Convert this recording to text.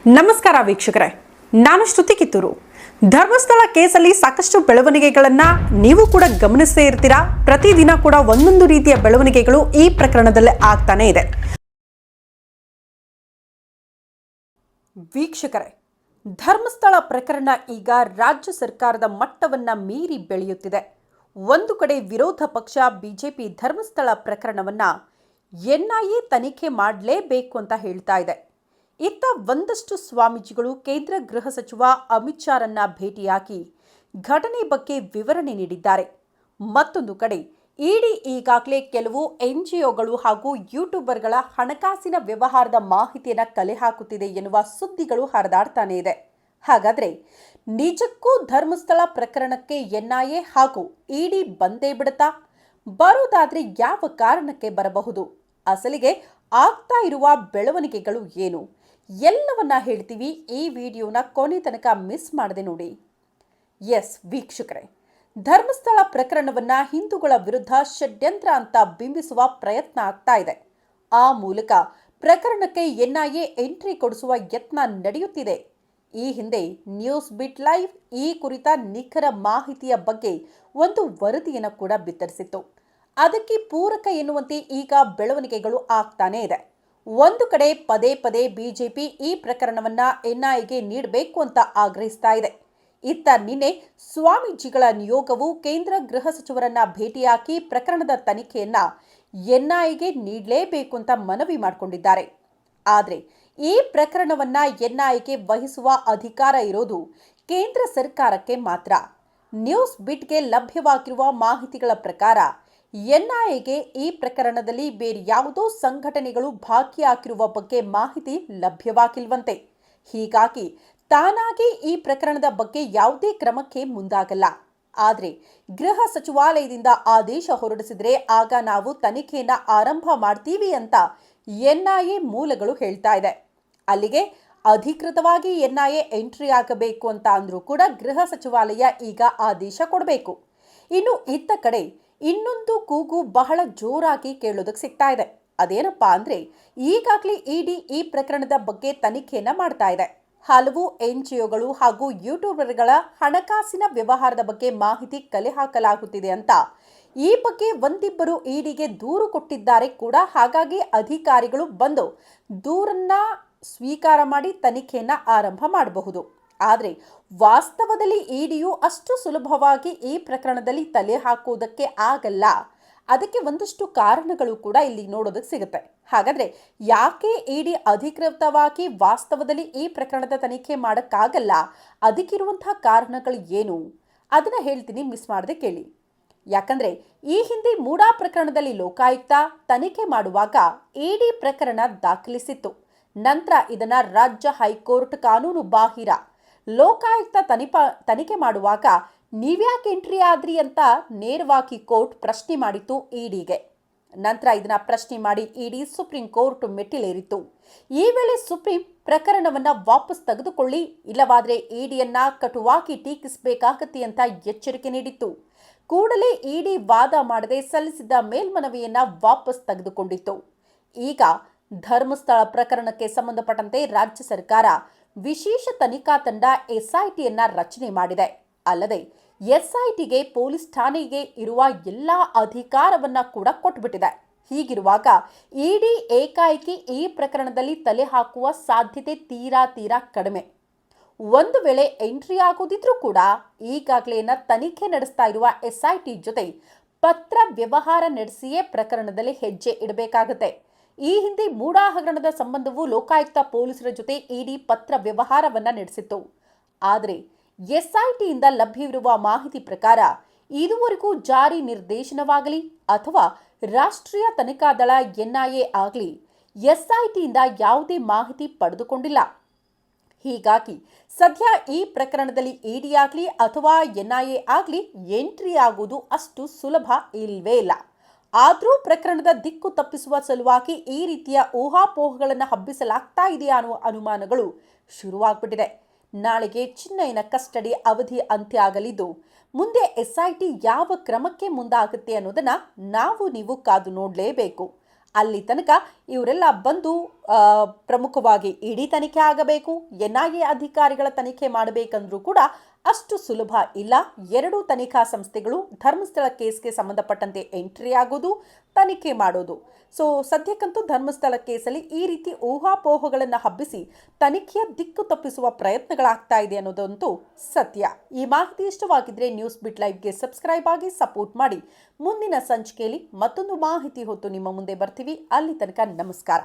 ನಮಸ್ಕಾರ ವೀಕ್ಷಕರೇ, ನಾನು ಶ್ರುತಿ ಕಿತ್ತೂರು. ಧರ್ಮಸ್ಥಳ ಕೇಸಲ್ಲಿ ಸಾಕಷ್ಟು ಬೆಳವಣಿಗೆಗಳನ್ನು ನೀವು ಕೂಡ ಗಮನಿಸದೇ ಇರ್ತೀರಾ. ಪ್ರತಿದಿನ ಕೂಡ ಒಂದೊಂದು ರೀತಿಯ ಬೆಳವಣಿಗೆಗಳು ಈ ಪ್ರಕರಣದಲ್ಲಿ ಆಗ್ತಾನೆ ಇದೆ. ವೀಕ್ಷಕರೇ, ಧರ್ಮಸ್ಥಳ ಪ್ರಕರಣ ಈಗ ರಾಜ್ಯ ಸರ್ಕಾರದ ಮಟ್ಟವನ್ನ ಮೀರಿ ಬೆಳೆಯುತ್ತಿದೆ. ಒಂದು ಕಡೆ ವಿರೋಧ ಪಕ್ಷ ಬಿಜೆಪಿ ಧರ್ಮಸ್ಥಳ ಪ್ರಕರಣವನ್ನ ಎನ್ಐಎ ತನಿಖೆ ಮಾಡಲೇಬೇಕು ಅಂತ ಹೇಳ್ತಾ ಇದೆ. ಇತ್ತ ಒಂದಷ್ಟು ಸ್ವಾಮೀಜಿಗಳು ಕೇಂದ್ರ ಗೃಹ ಸಚಿವ ಅಮಿತ್ ಶಾರನ್ನ ಭೇಟಿಯಾಗಿ ಘಟನೆ ಬಗ್ಗೆ ವಿವರಣೆ ನೀಡಿದ್ದಾರೆ. ಮತ್ತೊಂದು ಕಡೆ ಇಡಿ ಈಗಾಗಲೇ ಕೆಲವು ಎನ್ಜಿಒಗಳು ಹಾಗೂ ಯೂಟ್ಯೂಬರ್ಗಳ ಹಣಕಾಸಿನ ವ್ಯವಹಾರದ ಮಾಹಿತಿಯನ್ನು ಕಲೆ ಹಾಕುತ್ತಿದೆ ಎನ್ನುವ ಸುದ್ದಿಗಳು ಹರಿದಾಡ್ತಾನೆ ಇದೆ. ಹಾಗಾದರೆ ನಿಜಕ್ಕೂ ಧರ್ಮಸ್ಥಳ ಪ್ರಕರಣಕ್ಕೆ ಎನ್ಐಎ ಹಾಗೂ ಇಡಿ ಬಂದೇ ಬಿಡುತ್ತಾ? ಬರೋದಾದ್ರೆ ಯಾವ ಕಾರಣಕ್ಕೆ ಬರಬಹುದು? ಅಸಲಿಗೆ ಆಗ್ತಾ ಇರುವ ಬೆಳವಣಿಗೆಗಳು ಏನು? ಎಲ್ಲವನ್ನ ಹೇಳ್ತೀವಿ. ಈ ವಿಡಿಯೋನ ಕೊನೆ ತನಕ ಮಿಸ್ ಮಾಡದೆ ನೋಡಿ. ಎಸ್ ವೀಕ್ಷಕರೇ, ಧರ್ಮಸ್ಥಳ ಪ್ರಕರಣವನ್ನ ಹಿಂದೂಗಳ ವಿರುದ್ಧ ಷಡ್ಯಂತ್ರ ಅಂತ ಬಿಂಬಿಸುವ ಪ್ರಯತ್ನ ಆಗ್ತಾ ಇದೆ. ಆ ಮೂಲಕ ಪ್ರಕರಣಕ್ಕೆ ಎನ್ಐಎ ಎಂಟ್ರಿ ಕೊಡಿಸುವ ಯತ್ನ ನಡೆಯುತ್ತಿದೆ. ಈ ಹಿಂದೆ ನ್ಯೂಸ್ ಬಿಟ್ ಲೈವ್ ಈ ಕುರಿತ ನಿಖರ ಮಾಹಿತಿಯ ಬಗ್ಗೆ ಒಂದು ವರದಿಯನ್ನು ಕೂಡ ಬಿತ್ತರಿಸಿತ್ತು. ಅದಕ್ಕೆ ಪೂರಕ ಎನ್ನುವಂತೆ ಈಗ ಬೆಳವಣಿಗೆಗಳು ಆಗ್ತಾನೆ ಇದೆ. ಒಂದು ಕಡೆ ಪದೇ ಪದೇ ಬಿಜೆಪಿ ಈ ಪ್ರಕರಣವನ್ನ ಎನ್ಐಎಗೆ ನೀಡಬೇಕು ಅಂತ ಆಗ್ರಹಿಸ್ತಾ ಇದೆ. ಇತ್ತ ನಿನ್ನೆ ಸ್ವಾಮೀಜಿಗಳ ನಿಯೋಗವು ಕೇಂದ್ರ ಗೃಹ ಸಚಿವರನ್ನ ಭೇಟಿಯಾಗಿ ಪ್ರಕರಣದ ತನಿಖೆಯನ್ನ ಎನ್ಐಎಗೆ ನೀಡಲೇಬೇಕು ಅಂತ ಮನವಿ ಮಾಡಿಕೊಂಡಿದ್ದಾರೆ. ಆದರೆ ಈ ಪ್ರಕರಣವನ್ನ ಎನ್ಐಎಗೆ ವಹಿಸುವ ಅಧಿಕಾರ ಇರೋದು ಕೇಂದ್ರ ಸರ್ಕಾರಕ್ಕೆ ಮಾತ್ರ. ನ್ಯೂಸ್ ಬಿಟ್ಗೆ ಲಭ್ಯವಾಗಿರುವ ಮಾಹಿತಿಗಳ ಪ್ರಕಾರ ಎನ್ಐಎಗೆ ಈ ಪ್ರಕರಣದಲ್ಲಿ ಬೇರೆ ಯಾವುದೋ ಸಂಘಟನೆಗಳು ಭಾಗಿಯಾಗಿರುವ ಬಗ್ಗೆ ಮಾಹಿತಿ ಲಭ್ಯವಾಗಿಲ್ವಂತೆ. ಹೀಗಾಗಿ ತಾನಾಗಿ ಈ ಪ್ರಕರಣದ ಬಗ್ಗೆ ಯಾವುದೇ ಕ್ರಮಕ್ಕೆ ಮುಂದಾಗಲ್ಲ. ಆದರೆ ಗೃಹ ಸಚಿವಾಲಯದಿಂದ ಆದೇಶ ಹೊರಡಿಸಿದ್ರೆ ಆಗ ನಾವು ತನಿಖೆಯನ್ನ ಆರಂಭ ಮಾಡ್ತೀವಿ ಅಂತ ಎನ್ಐಎ ಮೂಲಗಳು ಹೇಳ್ತಾ ಇದೆ. ಅಲ್ಲಿಗೆ ಅಧಿಕೃತವಾಗಿ ಎನ್ಐಎ ಎಂಟ್ರಿ ಆಗಬೇಕು ಅಂತ ಅಂದ್ರೂ ಕೂಡ ಗೃಹ ಸಚಿವಾಲಯ ಈಗ ಆದೇಶ ಕೊಡಬೇಕು. ಇನ್ನು ಇತ್ತ ಕಡೆ ಇನ್ನೊಂದು ಕೂಗು ಬಹಳ ಜೋರಾಗಿ ಕೇಳೋದಕ್ಕೆ ಸಿಗ್ತಾ ಇದೆ. ಅದೇನಪ್ಪಾ ಅಂದ್ರೆ, ಈಗಾಗಲೇ ಇಡಿ ಈ ಪ್ರಕರಣದ ಬಗ್ಗೆ ತನಿಖೆಯನ್ನ ಮಾಡ್ತಾ ಇದೆ. ಹಲವು ಎನ್ಜಿಒಗಳು ಹಾಗೂ ಯೂಟ್ಯೂಬರ್ಗಳ ಹಣಕಾಸಿನ ವ್ಯವಹಾರದ ಬಗ್ಗೆ ಮಾಹಿತಿ ಕಲೆ ಹಾಕಲಾಗುತ್ತಿದೆ ಅಂತ ಈ ಬಗ್ಗೆ ಒಂದಿಬ್ಬರು ಇಡಿಗೆ ದೂರು ಕೊಟ್ಟಿದ್ದಾರೆ ಕೂಡ. ಹಾಗಾಗಿ ಅಧಿಕಾರಿಗಳು ಬಂದು ದೂರನ್ನ ಸ್ವೀಕಾರ ಮಾಡಿ ತನಿಖೆಯನ್ನ ಆರಂಭ ಮಾಡಬಹುದು. ಆದರೆ ವಾಸ್ತವದಲ್ಲಿ ಇಡಿಯು ಅಷ್ಟು ಸುಲಭವಾಗಿ ಈ ಪ್ರಕರಣದಲ್ಲಿ ತಲೆ ಹಾಕುವುದಕ್ಕೆ ಆಗಲ್ಲ. ಅದಕ್ಕೆ ಒಂದಷ್ಟು ಕಾರಣಗಳು ಕೂಡ ಇಲ್ಲಿ ನೋಡೋದಕ್ಕೆ ಸಿಗುತ್ತೆ. ಹಾಗಾದ್ರೆ ಯಾಕೆ ಇಡಿ ಅಧಿಕೃತವಾಗಿ ವಾಸ್ತವದಲ್ಲಿ ಈ ಪ್ರಕರಣದ ತನಿಖೆ ಮಾಡೋಕ್ಕಾಗಲ್ಲ? ಅದಕ್ಕಿರುವಂತಹ ಕಾರಣಗಳು ಏನು? ಅದನ್ನ ಹೇಳ್ತೀನಿ, ಮಿಸ್ ಮಾಡದೆ ಕೇಳಿ. ಯಾಕಂದ್ರೆ ಈ ಹಿಂದೆ ಮೂಡಾ ಪ್ರಕರಣದಲ್ಲಿ ಲೋಕಾಯುಕ್ತ ತನಿಖೆ ಮಾಡುವಾಗ ಇಡಿ ಪ್ರಕರಣ ದಾಖಲಿಸಿತ್ತು. ನಂತರ ಇದನ್ನ ರಾಜ್ಯ ಹೈಕೋರ್ಟ್ ಕಾನೂನು ಬಾಹಿರ ಲೋಕಾಯುಕ್ತ ತನಿಖೆ ಮಾಡುವಾಗ ನೀವ್ಯಾಕೆ ಎಂಟ್ರಿ ಆದ್ರಿ ಅಂತ ನೇರವಾಗಿ ಕೋರ್ಟ್ ಪ್ರಶ್ನೆ ಮಾಡಿತ್ತು ಇಡಿಗೆ. ನಂತರ ಇದನ್ನ ಪ್ರಶ್ನೆ ಮಾಡಿ ಇಡಿ ಸುಪ್ರೀಂ ಕೋರ್ಟ್ ಮೆಟ್ಟಿಲೇರಿತ್ತು. ಈ ವೇಳೆ ಸುಪ್ರೀಂ ಪ್ರಕರಣವನ್ನ ವಾಪಸ್ ತೆಗೆದುಕೊಳ್ಳಿ, ಇಲ್ಲವಾದ್ರೆ ಇಡಿಯನ್ನ ಕಟುವಾಗಿ ಟೀಕಿಸಬೇಕಾಗತ್ತೆ ಅಂತ ಎಚ್ಚರಿಕೆ ನೀಡಿತ್ತು. ಕೂಡಲೇ ಇಡಿ ವಾದ ಮಾಡದೆ ಸಲ್ಲಿಸಿದ್ದ ಮೇಲ್ಮನವಿಯನ್ನ ವಾಪಸ್ ತೆಗೆದುಕೊಂಡಿತ್ತು. ಈಗ ಧರ್ಮಸ್ಥಳ ಪ್ರಕರಣಕ್ಕೆ ಸಂಬಂಧಪಟ್ಟಂತೆ ರಾಜ್ಯ ಸರ್ಕಾರ ವಿಶೇಷ ತನಿಖಾ ತಂಡ ಎಸ್ಐಟಿಯನ್ನ ರಚನೆ ಮಾಡಿದೆ. ಅಲ್ಲದೆ ಎಸ್ಐಟಿಗೆ ಪೊಲೀಸ್ ಠಾಣೆಗೆ ಇರುವ ಎಲ್ಲಾ ಅಧಿಕಾರವನ್ನ ಕೂಡ ಕೊಟ್ಟುಬಿಟ್ಟಿದೆ. ಹೀಗಿರುವಾಗ ಇಡಿ ಏಕಾಏಕಿ ಈ ಪ್ರಕರಣದಲ್ಲಿ ತಲೆ ಹಾಕುವ ಸಾಧ್ಯತೆ ತೀರಾ ಕಡಿಮೆ. ಒಂದು ವೇಳೆ ಎಂಟ್ರಿ ಆಗೋದಿದ್ರೂ ಕೂಡ ಈಗಾಗಲೇ ತನಿಖೆ ನಡೆಸ್ತಾ ಇರುವ ಎಸ್ಐಟಿ ಜೊತೆ ಪತ್ರ ವ್ಯವಹಾರ ನಡೆಸಿಯೇ ಪ್ರಕರಣದಲ್ಲಿ ಹೆಜ್ಜೆ ಇಡಬೇಕಾಗುತ್ತೆ. ಈ ಹಿಂದೆ ಮೂಡಾ ಹಗರಣದ ಸಂಬಂಧವು ಲೋಕಾಯುಕ್ತ ಪೊಲೀಸರ ಜೊತೆ ಇಡಿ ಪತ್ರ ವ್ಯವಹಾರವನ್ನ ನಡೆಸಿತ್ತು. ಆದರೆ ಎಸ್ಐಟಿಯಿಂದ ಲಭ್ಯವಿರುವ ಮಾಹಿತಿ ಪ್ರಕಾರ ಇದುವರೆಗೂ ಜಾರಿ ನಿರ್ದೇಶನವಾಗಲಿ ಅಥವಾ ರಾಷ್ಟ್ರೀಯ ತನಿಖಾ ದಳ ಎನ್ಐಎ ಆಗಲಿ ಎಸ್ಐಟಿಯಿಂದ ಯಾವುದೇ ಮಾಹಿತಿ ಪಡೆದುಕೊಂಡಿಲ್ಲ. ಹೀಗಾಗಿ ಸದ್ಯ ಈ ಪ್ರಕರಣದಲ್ಲಿ ಇಡಿ ಆಗಲಿ ಅಥವಾ ಎನ್ಐಎ ಆಗಲಿ ಎಂಟ್ರಿ ಆಗುವುದು ಅಷ್ಟು ಸುಲಭ ಇಲ್ವೇ ಇಲ್ಲ. ಆದರೂ ಪ್ರಕರಣದ ದಿಕ್ಕು ತಪ್ಪಿಸುವ ಸಲುವಾಗಿ ಈ ರೀತಿಯ ಊಹಾಪೋಹಗಳನ್ನು ಹಬ್ಬಿಸಲಾಗ್ತಾ ಇದೆಯಾ ಅನ್ನುವ ಅನುಮಾನಗಳು ಶುರುವಾಗ್ಬಿಟ್ಟಿದೆ. ನಾಳೆಗೆ ಚಿನ್ನಯ್ಯನ ಕಸ್ಟಡಿ ಅವಧಿ ಅಂತ್ಯ ಆಗಲಿದ್ದು ಮುಂದೆ ಎಸ್ಐಟಿ ಯಾವ ಕ್ರಮಕ್ಕೆ ಮುಂದಾಗುತ್ತೆ ಅನ್ನೋದನ್ನ ನಾವು ನೀವು ಕಾದು ನೋಡಲೇಬೇಕು. ಅಲ್ಲಿ ತನಕ ಇವರೆಲ್ಲ ಬಂದು ಪ್ರಮುಖವಾಗಿ ಇಡಿ ತನಿಖೆ ಆಗಬೇಕು, ಎನ್ಐಎ ಅಧಿಕಾರಿಗಳ ತನಿಖೆ ಮಾಡಬೇಕಂದ್ರೂ ಕೂಡ ಅಷ್ಟು ಸುಲಭ ಇಲ್ಲ. ಎರಡೂ ತನಿಖಾ ಸಂಸ್ಥೆಗಳು ಧರ್ಮಸ್ಥಳ ಕೇಸ್ಗೆ ಸಂಬಂಧಪಟ್ಟಂತೆ ಎಂಟ್ರಿ ಆಗೋದು, ತನಿಖೆ ಮಾಡೋದು. ಸೊ ಸದ್ಯಕ್ಕಂತೂ ಧರ್ಮಸ್ಥಳ ಕೇಸಲ್ಲಿ ಈ ರೀತಿ ಊಹಾಪೋಹಗಳನ್ನು ಹಬ್ಬಿಸಿ ತನಿಖೆಯ ದಿಕ್ಕು ತಪ್ಪಿಸುವ ಪ್ರಯತ್ನಗಳಾಗ್ತಾ ಇದೆ ಅನ್ನೋದಂತೂ ಸತ್ಯ. ಈ ಮಾಹಿತಿ ಇಷ್ಟವಾಗಿದ್ರೆ ನ್ಯೂಸ್ ಬಿಟ್ ಲೈವ್ಗೆ ಸಬ್ಸ್ಕ್ರೈಬ್ ಆಗಿ ಸಪೋರ್ಟ್ ಮಾಡಿ. ಮುಂದಿನ ಸಂಚಿಕೆಯಲ್ಲಿ ಮತ್ತೊಂದು ಮಾಹಿತಿ ಹೊತ್ತು ನಿಮ್ಮ ಮುಂದೆ ಬರ್ತೀವಿ. ಅಲ್ಲಿ ತನಕ ನಮಸ್ಕಾರ.